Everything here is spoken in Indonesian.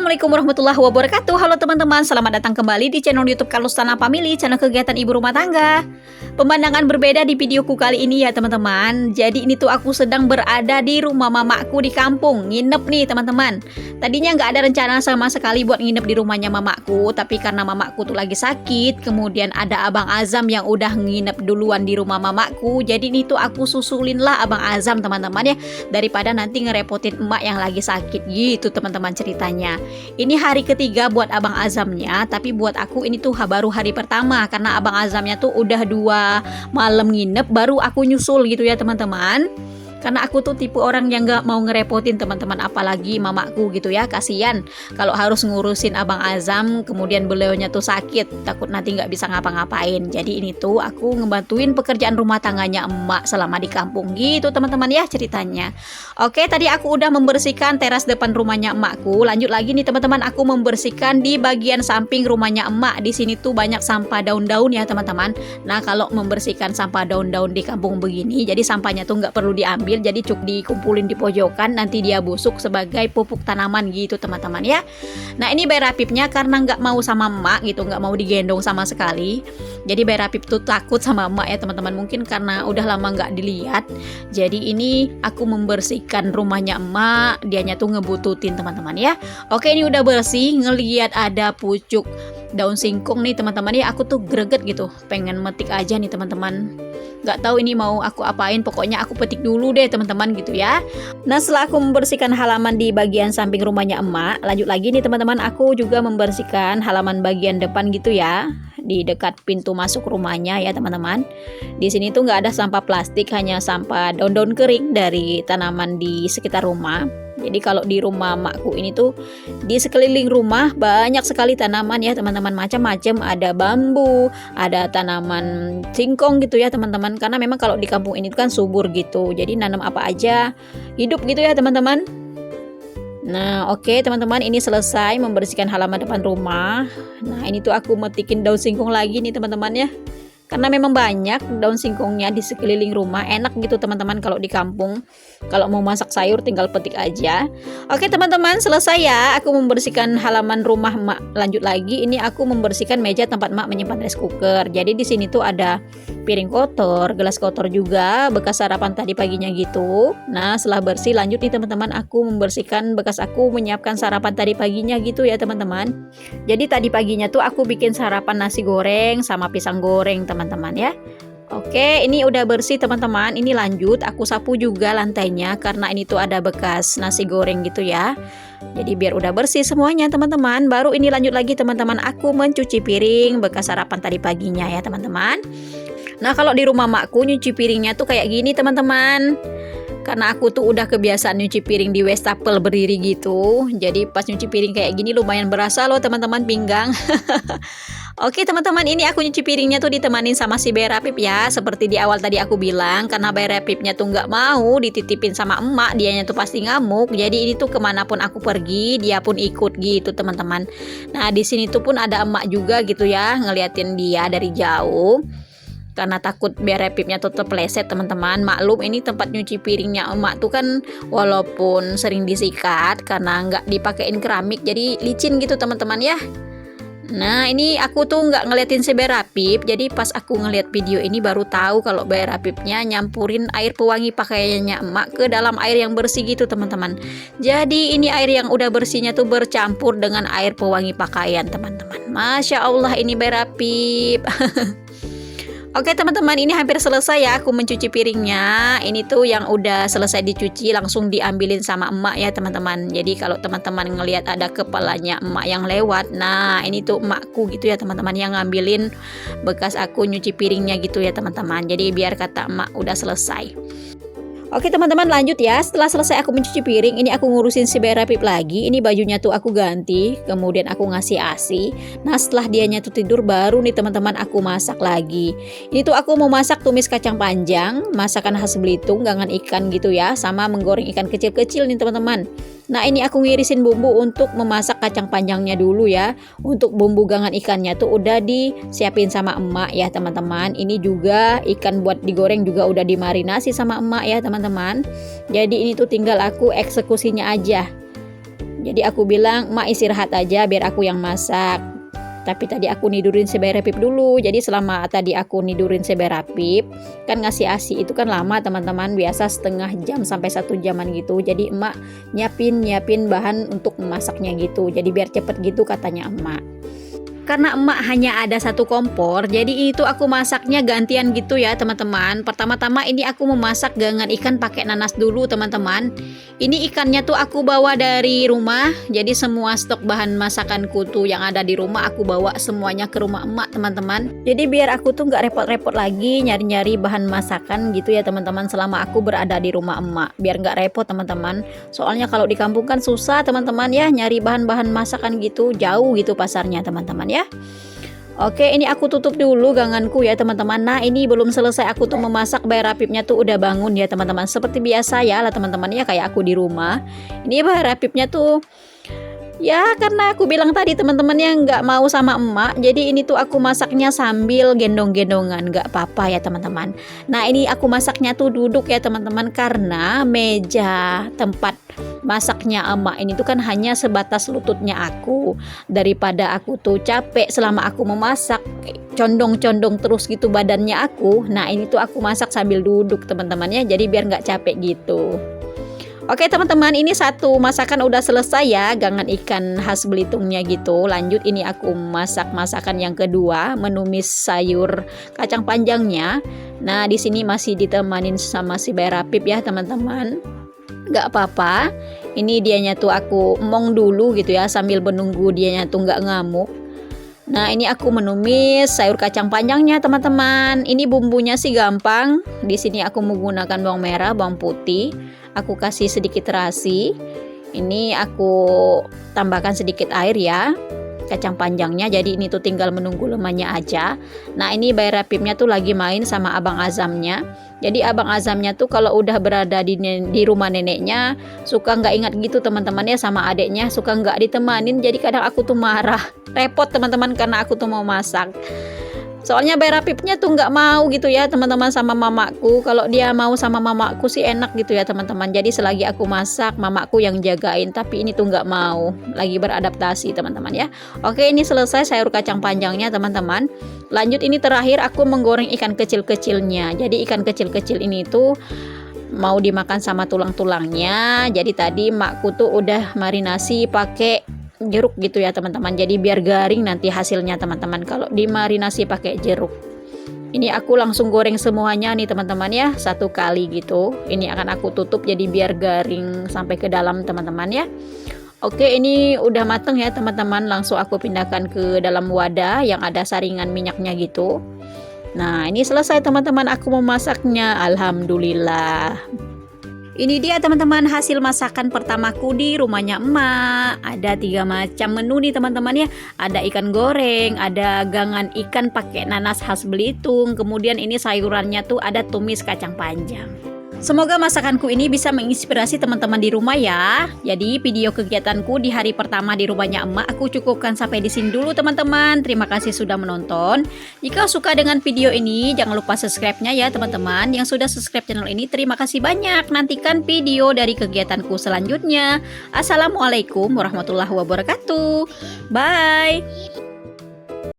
Assalamualaikum warahmatullahi wabarakatuh. Halo teman-teman, selamat datang kembali di channel YouTube Kalustana Family, channel kegiatan ibu rumah tangga. Pemandangan berbeda di videoku kali ini ya teman-teman. Jadi ini tuh aku sedang berada di rumah mamaku di kampung, nginep nih teman-teman. Tadinya nggak ada rencana sama sekali buat nginep di rumahnya mamaku, tapi karena mamaku tuh lagi sakit, kemudian ada Abang Azam yang udah nginep duluan di rumah mamaku. Jadi ini tuh aku susulin lah Abang Azam teman-teman ya, daripada nanti ngerepotin emak yang lagi sakit gitu teman-teman ceritanya. Ini hari ketiga buat Abang Azamnya, tapi buat aku ini tuh baru hari pertama karena Abang Azamnya tuh udah 2 malam nginep, baru aku nyusul gitu ya teman-teman. Karena aku tuh tipe orang yang gak mau ngerepotin teman-teman, apalagi mamaku gitu ya, kasihan kalau harus ngurusin Abang Azam, kemudian beliaunya tuh sakit, takut nanti gak bisa ngapa-ngapain. Jadi ini tuh aku ngebantuin pekerjaan rumah tangganya emak selama di kampung gitu teman-teman ya ceritanya. Oke, tadi aku udah membersihkan teras depan rumahnya emakku. Lanjut lagi nih teman-teman, aku membersihkan di bagian samping rumahnya emak. Di sini tuh banyak sampah daun-daun ya teman-teman. Nah, kalau membersihkan sampah daun-daun di kampung begini, jadi sampahnya tuh nggak perlu diambil, jadi cukup dikumpulin di pojokan, nanti dia busuk sebagai pupuk tanaman gitu teman-teman ya. Nah, ini Bay Rapipnya karena nggak mau sama emak gitu, nggak mau digendong sama sekali. Jadi Bay Rapip tuh takut sama emak ya teman-teman, mungkin karena udah lama nggak dilihat. Jadi ini aku membersihkan rumahnya emak, dianya tuh ngebututin teman-teman ya. Oke, ini udah bersih, ngelihat ada pucuk daun singkong nih teman-teman ya, aku tuh greget gitu, pengen metik aja nih teman-teman. Gak tahu ini mau aku apain, pokoknya aku petik dulu deh teman-teman gitu ya. Nah, setelah aku membersihkan halaman di bagian samping rumahnya emak, lanjut lagi nih teman-teman, aku juga membersihkan halaman bagian depan gitu ya, di dekat pintu masuk rumahnya ya teman-teman. Di sini tuh nggak ada sampah plastik, hanya sampah daun-daun kering dari tanaman di sekitar rumah. Jadi kalau di rumah makku ini tuh di sekeliling rumah banyak sekali tanaman ya teman-teman, macam-macam, ada bambu, ada tanaman singkong gitu ya teman-teman. Karena memang kalau di kampung ini kan subur gitu, jadi nanam apa aja hidup gitu ya teman-teman. Nah, oke teman-teman, ini selesai membersihkan halaman depan rumah. Nah, ini tuh aku metikin daun singkong lagi nih teman-teman ya. Karena memang banyak daun singkongnya di sekeliling rumah, enak gitu teman-teman kalau di kampung. Kalau mau masak sayur tinggal petik aja. Oke teman-teman, selesai ya aku membersihkan halaman rumah emak. Lanjut lagi, ini aku membersihkan meja tempat emak menyimpan rice cooker. Jadi di sini tuh ada piring kotor, gelas kotor juga, bekas sarapan tadi paginya gitu. Nah, setelah bersih, lanjut nih teman-teman, aku membersihkan bekas aku menyiapkan sarapan tadi paginya gitu ya teman-teman. Jadi tadi paginya tuh aku bikin sarapan nasi goreng sama pisang goreng teman-teman ya. Oke, ini udah bersih teman-teman. Ini lanjut aku sapu juga lantainya karena ini tuh ada bekas nasi goreng gitu ya. Jadi biar udah bersih semuanya teman-teman. Baru ini lanjut lagi teman-teman, aku mencuci piring bekas sarapan tadi paginya ya teman-teman. Nah, kalau di rumah makku nyuci piringnya tuh kayak gini teman-teman. Karena aku tuh udah kebiasaan nyuci piring di wastafel berdiri gitu. Jadi pas nyuci piring kayak gini lumayan berasa loh teman-teman pinggang. Oke teman-teman, ini aku nyuci piringnya tuh ditemanin sama si Bay Rapip ya. Seperti di awal tadi aku bilang, karena Bay Rapipnya tuh nggak mau dititipin sama emak, dianya tuh pasti ngamuk. Jadi ini tuh kemanapun aku pergi, dia pun ikut gitu teman-teman. Nah, di sini tuh pun ada emak juga gitu ya, ngeliatin dia dari jauh. Karena takut Bay Rapipnya tuh terpeleset teman-teman. Maklum ini tempat nyuci piringnya emak tuh kan walaupun sering disikat karena nggak dipakein keramik, jadi licin gitu teman-teman ya. Nah, ini aku tuh nggak ngeliatin si Bay Rapip, jadi pas aku ngeliat video ini baru tahu kalau Bay Rapipnya nyampurin air pewangi pakaiannya emak ke dalam air yang bersih gitu teman-teman. Jadi ini air yang udah bersihnya tuh bercampur dengan air pewangi pakaian teman-teman. Masya Allah ini Bay Rapip. Oke teman-teman, ini hampir selesai ya aku mencuci piringnya. Ini tuh yang udah selesai dicuci langsung diambilin sama emak ya teman-teman. Jadi kalau teman-teman ngelihat ada kepalanya emak yang lewat, nah ini tuh emakku gitu ya teman-teman yang ngambilin bekas aku nyuci piringnya gitu ya teman-teman. Jadi biar kata emak udah selesai. Oke teman-teman, lanjut ya. Setelah selesai aku mencuci piring, ini aku ngurusin si Bay Rapip lagi. Ini bajunya tuh aku ganti, kemudian aku ngasih ASI. Nah, setelah dianya tuh tidur, baru nih teman-teman aku masak lagi. Ini tuh aku mau masak tumis kacang panjang, masakan khas Belitung, gangan ikan gitu ya, sama menggoreng ikan kecil-kecil nih teman-teman. Nah, ini aku ngirisin bumbu untuk memasak kacang panjangnya dulu ya. Untuk bumbu gangan ikannya tuh udah disiapin sama emak ya teman-teman. Ini juga ikan buat digoreng juga udah dimarinasi sama emak ya teman-teman. Jadi ini tuh tinggal aku eksekusinya aja. Jadi aku bilang, "Mak istirahat aja biar aku yang masak." Tapi tadi aku nidurin si Berapip dulu. Jadi selama tadi aku nidurin si Berapip, kan ngasih ASI itu kan lama teman-teman, biasa setengah jam sampai 1 jaman gitu. Jadi emak nyiapin bahan untuk memasaknya gitu. Jadi biar cepet gitu katanya emak. Karena emak hanya ada satu kompor, jadi itu aku masaknya gantian gitu ya teman-teman. Pertama-tama ini aku memasak gangan ikan pakai nanas dulu teman-teman. Ini ikannya tuh aku bawa dari rumah, jadi semua stok bahan masakanku tuh yang ada di rumah aku bawa semuanya ke rumah emak teman-teman. Jadi biar aku tuh nggak repot-repot lagi nyari-nyari bahan masakan gitu ya teman-teman selama aku berada di rumah emak. Biar nggak repot teman-teman. Soalnya kalau di kampung kan susah teman-teman ya nyari bahan-bahan masakan gitu, jauh gitu pasarnya teman-teman ya. Oke, ini aku tutup dulu ganganku ya teman-teman. Nah, ini belum selesai aku tuh memasak, Berapipnya tuh udah bangun ya teman-teman. Seperti biasa ya lah teman-teman ya, kayak aku di rumah. Ini Berapipnya tuh ya karena aku bilang tadi teman-teman yang nggak mau sama emak, jadi ini tuh aku masaknya sambil gendong-gendongan, nggak apa-apa ya teman-teman. Nah ini aku masaknya tuh duduk ya teman-teman, karena meja tempat masaknya emak ini tuh kan hanya sebatas lututnya aku. Daripada aku tuh capek selama aku memasak, condong-condong terus gitu badannya aku. Nah ini tuh aku masak sambil duduk teman-teman ya, jadi biar nggak capek gitu. Oke teman-teman, ini satu masakan udah selesai ya, gangan ikan khas Belitungnya gitu. Lanjut ini aku masak masakan yang kedua, menumis sayur kacang panjangnya. Nah di sini masih ditemanin sama si Berapip ya teman-teman. Gak apa-apa, ini dianya tuh aku emong dulu gitu ya sambil menunggu dianya tuh nggak ngamuk. Nah ini aku menumis sayur kacang panjangnya teman-teman. Ini bumbunya sih gampang. Di sini aku menggunakan bawang merah, bawang putih. Aku kasih sedikit terasi. Ini aku tambahkan sedikit air ya. Kacang panjangnya. Jadi ini tuh tinggal menunggu lemahnya aja. Nah ini Berapipnya tuh lagi main sama abang Azamnya. Jadi abang Azamnya tuh kalau udah berada di rumah neneknya suka nggak ingat gitu teman-teman ya sama adeknya, suka nggak ditemanin. Jadi kadang aku tuh marah, repot teman-teman karena aku tuh mau masak. Soalnya Berapipnya tuh nggak mau gitu ya teman-teman sama mamaku. Kalau dia mau sama mamaku sih enak gitu ya teman-teman. Jadi selagi aku masak mamaku yang jagain. Tapi ini tuh nggak mau, lagi beradaptasi teman-teman ya. Oke ini selesai sayur kacang panjangnya teman-teman. Lanjut ini terakhir aku menggoreng ikan kecil-kecilnya. Jadi ikan kecil-kecil ini tuh mau dimakan sama tulang-tulangnya. Jadi tadi makku tuh udah marinasi pakai jeruk gitu ya teman-teman. Jadi biar garing nanti hasilnya teman-teman kalau dimarinasi pakai jeruk. Ini aku langsung goreng semuanya nih teman-teman ya, satu kali gitu. Ini akan aku tutup jadi biar garing sampai ke dalam teman-teman ya. Oke ini udah mateng ya teman-teman. Langsung aku pindahkan ke dalam wadah yang ada saringan minyaknya gitu. Nah ini selesai teman-teman aku memasaknya. Alhamdulillah. Ini dia teman-teman hasil masakan pertamaku di rumahnya emak. Ada 3 macam menu nih teman-teman ya. Ada ikan goreng, ada gangan ikan pakai nanas khas Belitung. Kemudian ini sayurannya tuh ada tumis kacang panjang. Semoga masakanku ini bisa menginspirasi teman-teman di rumah ya. Jadi video kegiatanku di hari pertama di rumahnya emak aku cukupkan sampai di sini dulu teman-teman. Terima kasih sudah menonton. Jika suka dengan video ini jangan lupa subscribe-nya ya teman-teman. Yang sudah subscribe channel ini terima kasih banyak. Nantikan video dari kegiatanku selanjutnya. Assalamualaikum warahmatullahi wabarakatuh. Bye.